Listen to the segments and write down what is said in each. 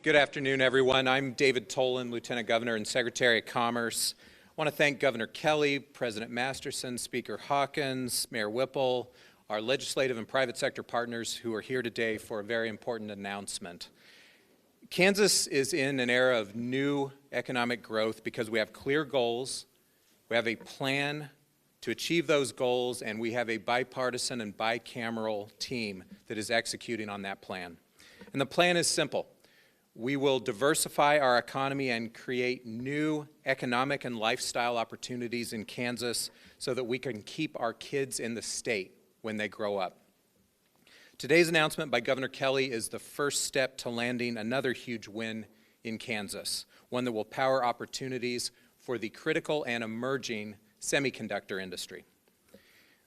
Good afternoon, everyone. I'm David Tolan, Lieutenant Governor and Secretary of Commerce. I want to thank Governor Kelly, President Masterson, Speaker Hawkins, Mayor Whipple, our legislative and private sector partners who are here today for a very important announcement. Kansas is in an era of new economic growth because we have clear goals, we have a plan to achieve those goals, and we have a bipartisan and bicameral team that is executing on that plan. And the plan is simple. We will diversify our economy and create new economic and lifestyle opportunities in Kansas so that we can keep our kids in the state when they grow up. Today's announcement by Governor Kelly is the first step to landing another huge win in Kansas, one that will power opportunities for the critical and emerging semiconductor industry.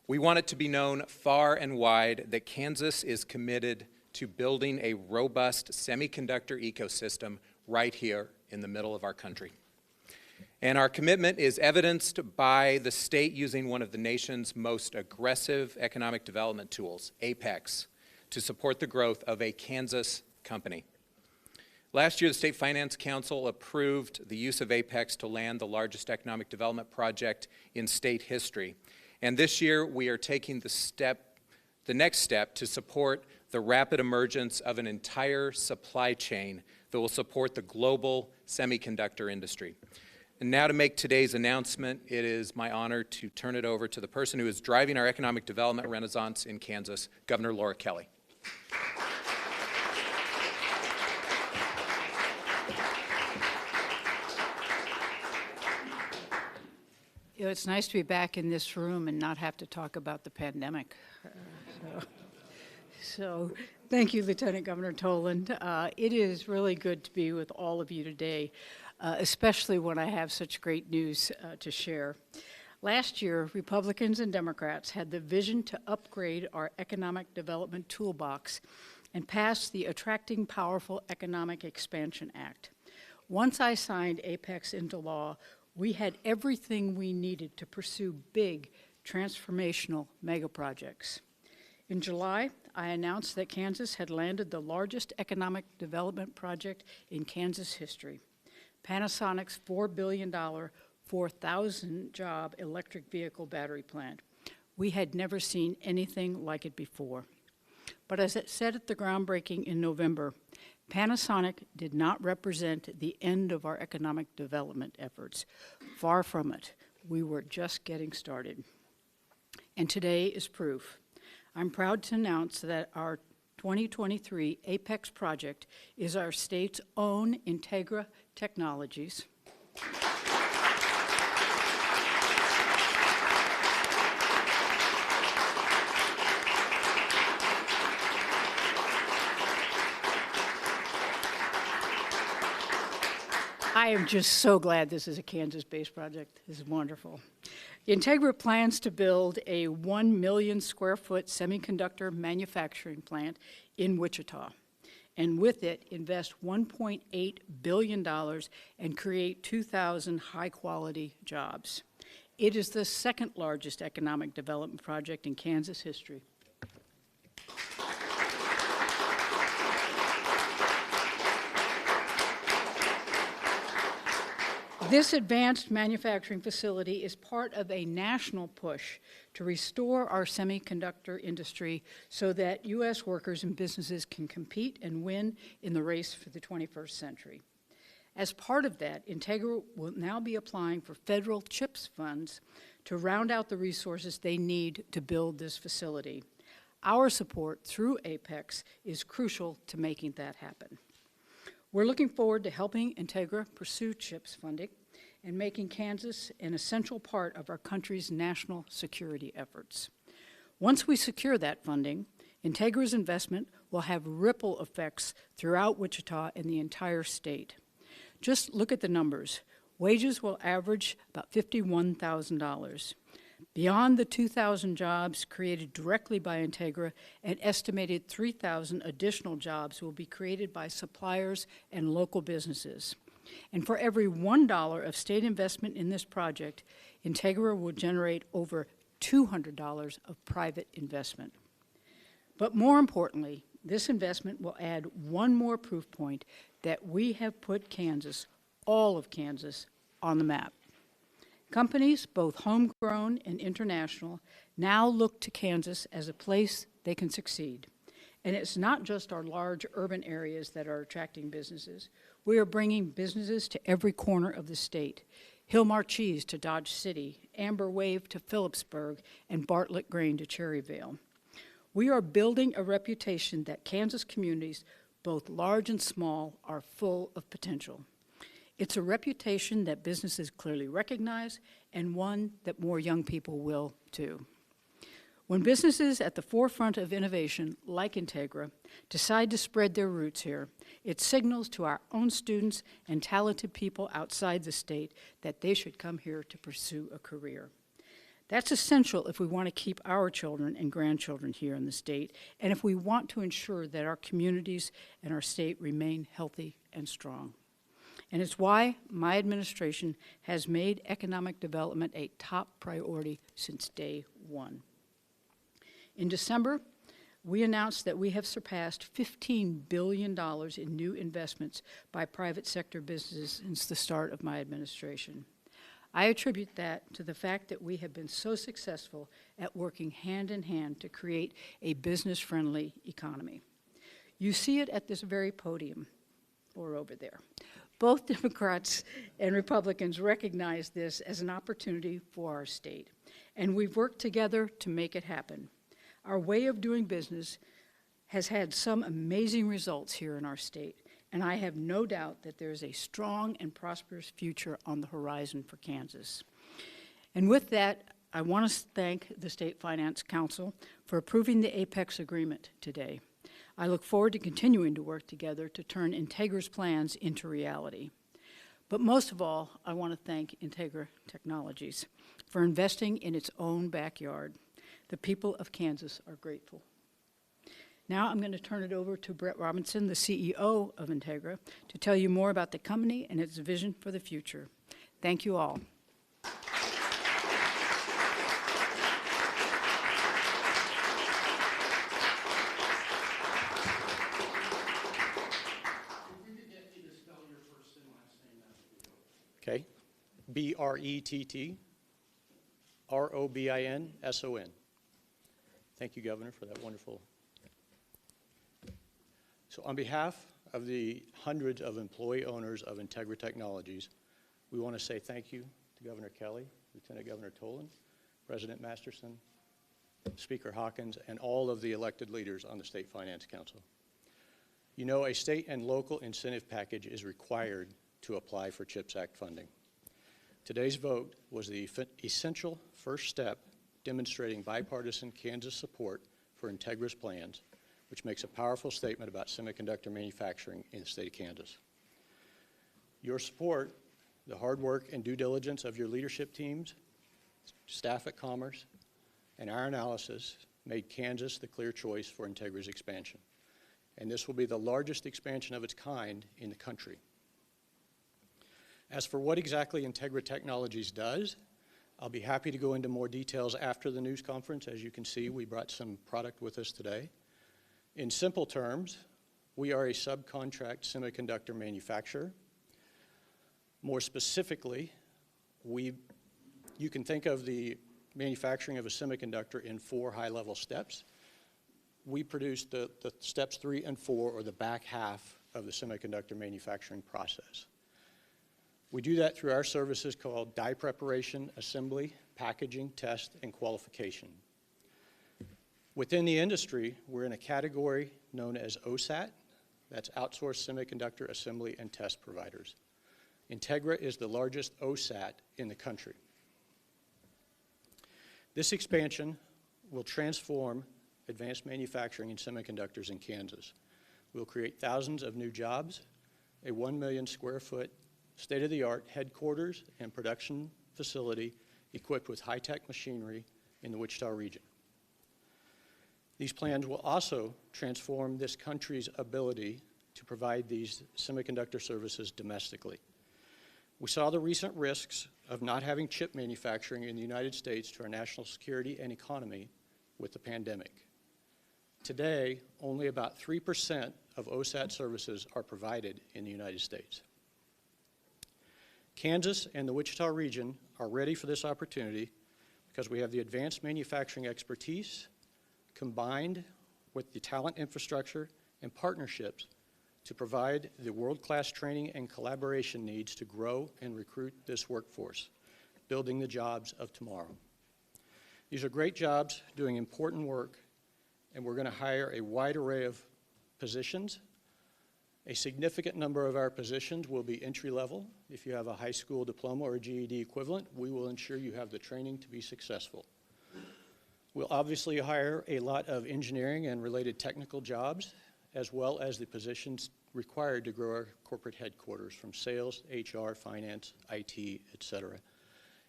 We want it to be known far and wide that Kansas is committed to building a robust semiconductor ecosystem right here in the middle of our country. And our commitment is evidenced by the state using one of the nation's most aggressive economic development tools, Apex, to support the growth of a Kansas company. Last year, the State Finance Council approved the use of Apex to land the largest economic development project in state history. And this year, we are taking the next step to support the rapid emergence of an entire supply chain that will support the global semiconductor industry. And now to make today's announcement, it is my honor to turn it over to the person who is driving our economic development renaissance in Kansas, Governor Laura Kelly. You know, it's nice to be back in this room and not have to talk about the pandemic. So thank you, Lieutenant Governor Toland. It is really good to be with all of you today, especially when I have such great news to share. Last year, Republicans and Democrats had the vision to upgrade our economic development toolbox and pass the Attracting Powerful Economic Expansion Act. Once I signed Apex into law, we had everything we needed to pursue big, transformational megaprojects. In July, I announced that Kansas had landed the largest economic development project in Kansas history, Panasonic's $4 billion, 4,000-job electric vehicle battery plant. We had never seen anything like it before. But as it said at the groundbreaking in November, Panasonic did not represent the end of our economic development efforts. Far from it. We were just getting started. And today is proof. I'm proud to announce that our 2023 Apex project is our state's own Integra Technologies. I am just so glad this is a Kansas-based project. This is wonderful. Integra plans to build a 1 million square foot semiconductor manufacturing plant in Wichita, and with it invest $1.8 billion and create 2,000 high-quality jobs. It is the second largest economic development project in Kansas history. This advanced manufacturing facility is part of a national push to restore our semiconductor industry so that U.S. workers and businesses can compete and win in the race for the 21st century. As part of that, Integra will now be applying for federal CHIPS funds to round out the resources they need to build this facility. Our support through Apex is crucial to making that happen. We're looking forward to helping Integra pursue CHIPS funding and making Kansas an essential part of our country's national security efforts. Once we secure that funding, Integra's investment will have ripple effects throughout Wichita and the entire state. Just look at the numbers. Wages will average about $51,000. Beyond the 2,000 jobs created directly by Integra, an estimated 3,000 additional jobs will be created by suppliers and local businesses. And for every $1 of state investment in this project, Integra will generate over $200 of private investment. But more importantly, this investment will add one more proof point that we have put Kansas, all of Kansas, on the map. Companies, both homegrown and international, now look to Kansas as a place they can succeed. And it's not just our large urban areas that are attracting businesses. We are bringing businesses to every corner of the state. Hillmar Cheese to Dodge City, Amber Wave to Phillipsburg, and Bartlett Grain to Cherryvale. We are building a reputation that Kansas communities, both large and small, are full of potential. It's a reputation that businesses clearly recognize, and one that more young people will too. When businesses at the forefront of innovation, like Integra, decide to spread their roots here, it signals to our own students and talented people outside the state that they should come here to pursue a career. That's essential if we want to keep our children and grandchildren here in the state, and if we want to ensure that our communities and our state remain healthy and strong. And it's why my administration has made economic development a top priority since day one. In December, we announced that we have surpassed $15 billion in new investments by private sector businesses since the start of my administration. I attribute that to the fact that we have been so successful at working hand in hand to create a business-friendly economy. You see it at this very podium, or over there. Both Democrats and Republicans recognize this as an opportunity for our state, and we've worked together to make it happen. Our way of doing business has had some amazing results here in our state, and I have no doubt that there is a strong and prosperous future on the horizon for Kansas. And with that, I want to thank the State Finance Council for approving the Apex agreement today. I look forward to continuing to work together to turn Integra's plans into reality. But most of all, I want to thank Integra Technologies for investing in its own backyard. The people of Kansas are grateful. Now I'm going to turn it over to Brett Robinson, the CEO of Integra, to tell you more about the company and its vision for the future. Thank you all. Okay, B-R-E-T-T-R-O-B-I-N-S-O-N. Thank you, Governor, for that wonderful. So on behalf of the hundreds of employee owners of Integra Technologies, we want to say thank you to Governor Kelly, Lieutenant Governor Tolan, President Masterson, Speaker Hawkins, and all of the elected leaders on the State Finance Council. You know, a state and local incentive package is required to apply for CHIPS Act funding. Today's vote was the essential first step demonstrating bipartisan Kansas support for Integra's plans, which makes a powerful statement about semiconductor manufacturing in the state of Kansas. Your support, the hard work and due diligence of your leadership teams, staff at Commerce, and our analysis made Kansas the clear choice for Integra's expansion. And this will be the largest expansion of its kind in the country. As for what exactly Integra Technologies does, I'll be happy to go into more details after the news conference. As you can see, we brought some product with us today. In simple terms, we are a subcontract semiconductor manufacturer. More specifically, you can think of the manufacturing of a semiconductor in 4 high-level steps. We produce the steps 3 and 4, or the back half of the semiconductor manufacturing process. We do that through our services called die preparation, assembly, packaging, test, and qualification. Within the industry, we're in a category known as OSAT, that's Outsourced Semiconductor Assembly and Test Providers. Integra is the largest OSAT in the country. This expansion will transform advanced manufacturing in semiconductors in Kansas. We'll create thousands of new jobs, a 1 million square foot state-of-the-art headquarters and production facility equipped with high-tech machinery in the Wichita region. These plans will also transform this country's ability to provide these semiconductor services domestically. We saw the recent risks of not having chip manufacturing in the United States to our national security and economy with the pandemic. Today, only about 3% of OSAT services are provided in the United States. Kansas and the Wichita region are ready for this opportunity because we have the advanced manufacturing expertise combined with the talent infrastructure and partnerships to provide the world-class training and collaboration needs to grow and recruit this workforce, building the jobs of tomorrow. These are great jobs doing important work, and we're going to hire a wide array of positions. A significant number of our positions will be entry-level. If you have a high school diploma or a GED equivalent, we will ensure you have the training to be successful. We'll obviously hire a lot of engineering and related technical jobs, as well as the positions required to grow our corporate headquarters from sales, HR, finance, IT, et cetera.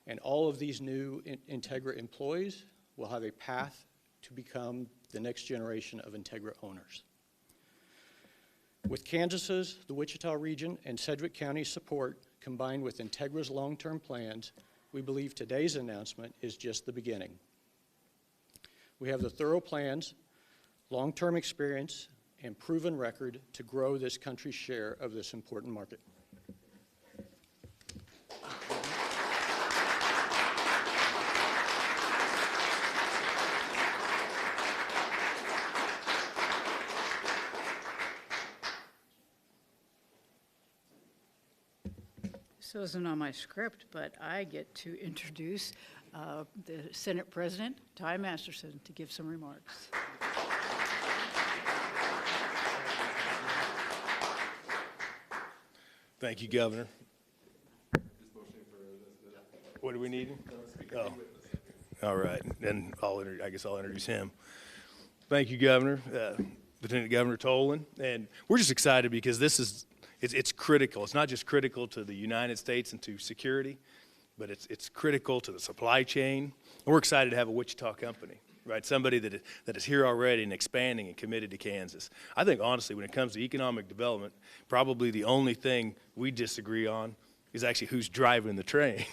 And all of these new Integra employees will have a path to become the next generation of Integra owners. With Kansas's, the Wichita region, and Sedgwick County's support, combined with Integra's long-term plans, we believe today's announcement is just the beginning. We have the thorough plans, long-term experience, and proven record to grow this country's share of this important market. This wasn't on my script, but I get to introduce the Senate President, Ty Masterson, to give some remarks. Thank you, Governor. What do we need? Oh, all right. Then I guess I'll introduce him. Thank you, Governor, Lieutenant Governor Tolan, and we're just excited because it's critical. It's not just critical to the United States and to security, but it's critical to the supply chain. And we're excited to have a Wichita company, right? Somebody that is here already and expanding and committed to Kansas. I think, honestly, when it comes to economic development, probably the only thing we disagree on is actually who's driving the train.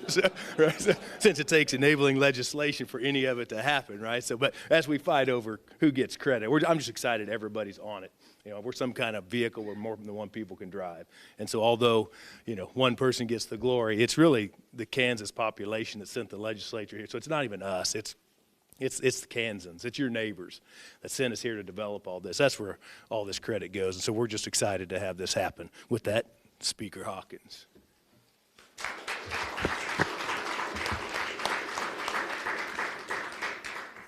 Since it takes enabling legislation for any of it to happen, right? But as we fight over who gets credit, I'm just excited everybody's on it. You know, we're some kind of vehicle where more than one people can drive. And so although, one person gets the glory, it's really the Kansas population that sent the legislature here. So it's not even us. It's the Kansans. It's your neighbors that sent us here to develop all this. That's where all this credit goes. And so we're just excited to have this happen. With that, Speaker Hawkins.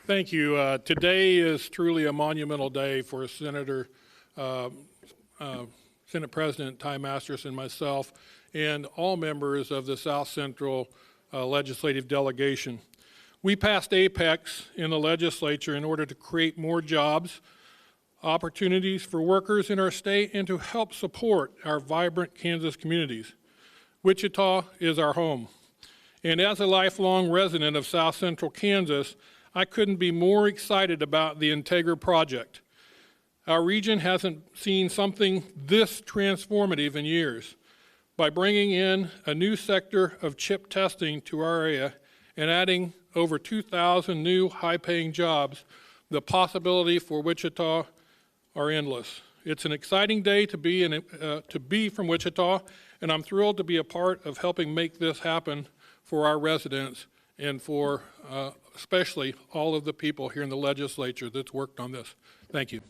Thank you. Today is truly a monumental day for Senate President Ty Masterson, myself, and all members of the South Central legislative delegation. We passed Apex in the legislature in order to create more jobs, opportunities for workers in our state, and to help support our vibrant Kansas communities. Wichita is our home. And as a lifelong resident of South Central Kansas, I couldn't be more excited about the Integra project. Our region hasn't seen something this transformative in years. By bringing in a new sector of chip testing to our area and adding over 2,000 new high-paying jobs, the possibility for Wichita are endless. It's an exciting day to be from Wichita, and I'm thrilled to be a part of helping make this happen for our residents and for especially all of the people here in the legislature that's worked on this. Thank you.